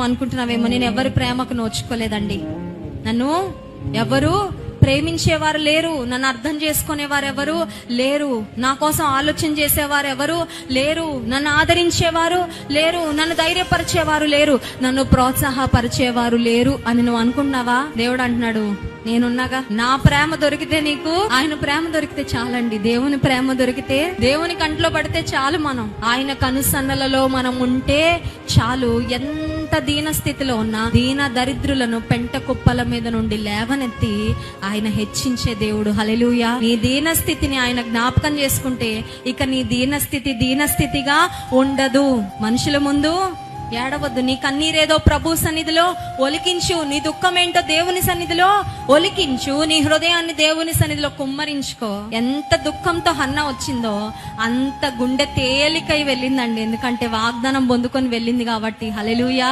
నువ్వు అనుకుంటున్నావేమో, నేను ఎవరి ప్రేమకు నోచుకోలేదండి, నన్ను ఎవరు ప్రేమించేవారు లేరు, నన్ను అర్థం చేసుకునేవారు ఎవరు లేరు, నా కోసం ఆలోచన చేసేవారు ఎవరు లేరు, నన్ను ఆదరించేవారు లేరు, నన్ను ధైర్యపరిచేవారు లేరు, నన్ను ప్రోత్సాహపరిచేవారు లేరు అని నువ్వు అనుకుంటున్నావా? దేవుడు అంటున్నాడు, నేనున్నాగా. నా ప్రేమ దొరికితే నీకు, ఆయన ప్రేమ దొరికితే చాలండి. దేవుని ప్రేమ దొరికితే, దేవుని కంట్లో పడితే చాలు. మనం ఆయన కనుసన్నలలో మనం ఉంటే చాలు. ఎంత దీన స్థితిలో ఉన్నా దీన దరిద్రులను పెంట కుప్పల మీద నుండి లేవనెత్తి ఆయన హెచ్చించే దేవుడు. హల్లెలూయా. నీ దీన స్థితిని ఆయన జ్ఞాపకం చేసుకుంటే ఇక నీ దీనస్థితిగా ఉండదు. మనుషుల ముందు ఏడవద్దు. నీ కన్నీరేదో ప్రభు సన్నిధిలో ఒలికించు, నీ దుఃఖం ఏంటో దేవుని సన్నిధిలో ఒలికించు, నీ హృదయాన్ని దేవుని సన్నిధిలో కుమ్మరించుకో. ఎంత దుఃఖంతో హన్న వచ్చిందో అంత గుండె తేలికై వెళ్ళిందండి, ఎందుకంటే వాగ్దానం పొందుకొని వెళ్ళింది కాబట్టి. హల్లెలూయా.